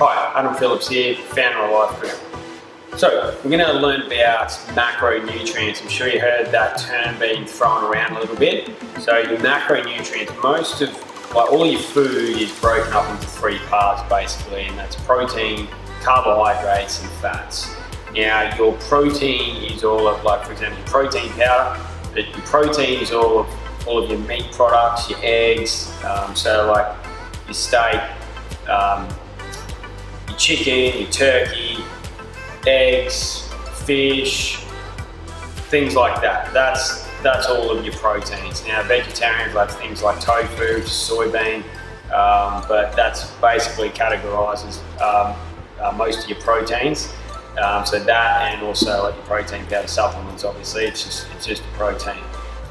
Hi, Adam Phillips here, founder of Life Group. So, we're going to learn about macronutrients. I'm sure you heard that term being thrown around a little bit. So, your macronutrients, all your food is broken up into three parts basically, and that's protein, carbohydrates, and fats. Now, your protein is all of, like for example, your protein powder, but your protein is all of your meat products, your eggs, so like your steak, your chicken, your turkey, eggs, fish, things like that. That's all of your proteins. Now, vegetarians like things like tofu, soybean, but that's basically categorises most of your proteins. So that, and also like your protein powder supplements. Obviously, it's just a protein.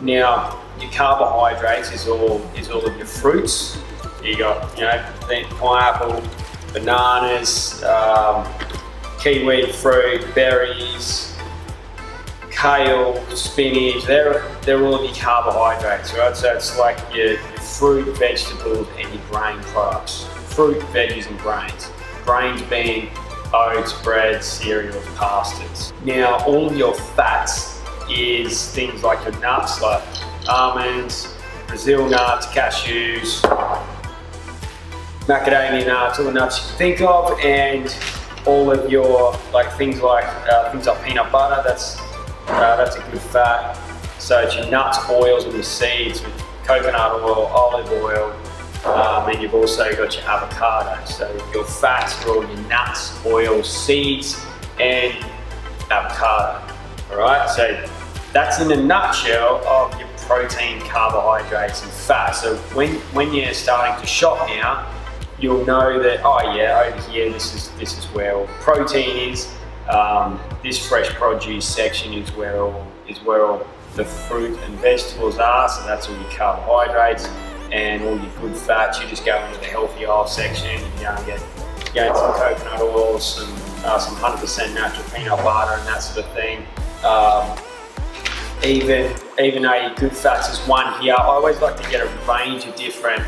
Now, your carbohydrates is all of your fruits. You got pineapple, bananas, kiwi fruit, berries, kale, spinach. They're all of your carbohydrates, right? So it's like your fruit, vegetables, and your grain products. Fruit, veggies, and grains. Grains being oats, bread, cereals, pastas. Now, all of your fats is things like your nuts, like almonds, Brazil nuts, cashews, macadamia nuts, all the nuts you can think of, and all of your things like peanut butter. That's a good fat. So it's your nuts, oils, and your seeds with coconut oil, olive oil, and you've also got your avocado. So your fats are all your nuts, oils, seeds, and avocado. All right. So that's in a nutshell of your protein, carbohydrates, and fat. So when you're starting to shop now, you'll know that, oh yeah, over here this is where all the protein is. This fresh produce section is where all the fruit and vegetables are. So that's all your carbohydrates and all your good fats. You just go into the healthy oil section. You go and get some coconut oil, some 100% natural peanut butter, and that sort of thing. Even though your good fats is one here, I always like to get a range of different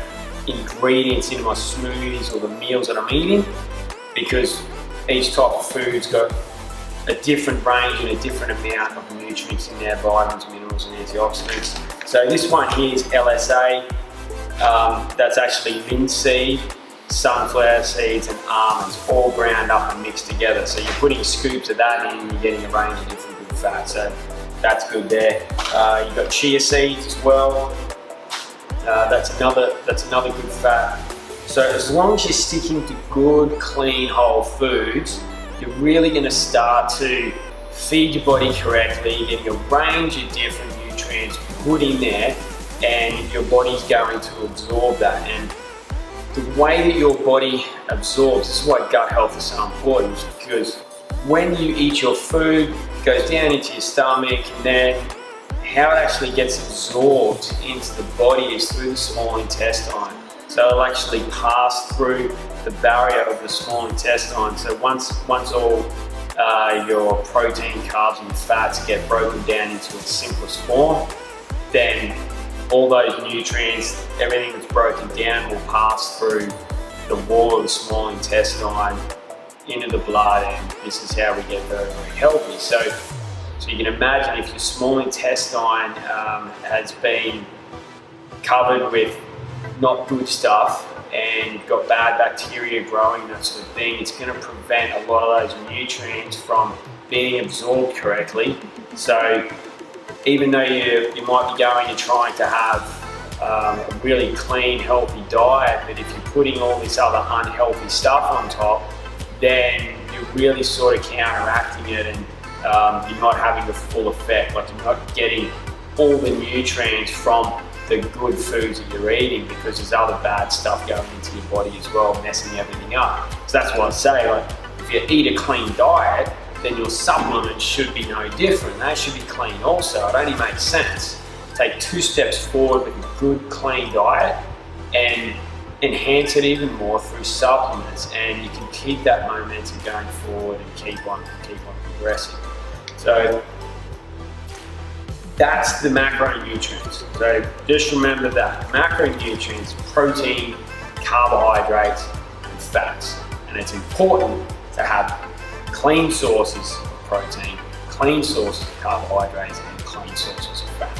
ingredients in my smoothies or the meals that I'm eating, because each type of food's got a different range and a different amount of nutrients in there, vitamins, minerals, and antioxidants. So this one here is LSA. That's actually linseed, sunflower seeds, and almonds all ground up and mixed together. So you're putting scoops of that in and you're getting a range of different good fats. So that's good there. You've got chia seeds as well. That's another good fat. So as long as you're sticking to good, clean, whole foods, you're really going to start to feed your body correctly. You're getting a range of different nutrients put in there, and your body's going to absorb that. And the way that your body absorbs, this is why gut health is so important, because when you eat your food, it goes down into your stomach, and then how it actually gets absorbed into the body is through the small intestine. So it'll actually pass through the barrier of the small intestine. So once all your protein, carbs, and fats get broken down into its simplest form, then all those nutrients, everything that's broken down, will pass through the wall of the small intestine into the blood, and this is how we get very, very healthy. So you can imagine if your small intestine has been covered with not good stuff and got bad bacteria growing, that sort of thing, it's going to prevent a lot of those nutrients from being absorbed correctly. So even though you might be going and trying to have a really clean, healthy diet, but if you're putting all this other unhealthy stuff on top, then you're really sort of counteracting it, and you're not having the full effect. Like, you're not getting all the nutrients from the good foods that you're eating, because there's other bad stuff going into your body as well, messing everything up. So that's why I say, like, if you eat a clean diet, then your supplements should be no different. They should be clean also. It only makes sense. Take 2 steps forward with a good, clean diet and enhance it even more through supplements, and you can keep that momentum going forward and keep on progressing. So that's the macronutrients. So just remember that. Macronutrients: protein, carbohydrates, and fats. And it's important to have clean sources of protein, clean sources of carbohydrates, and clean sources of fat.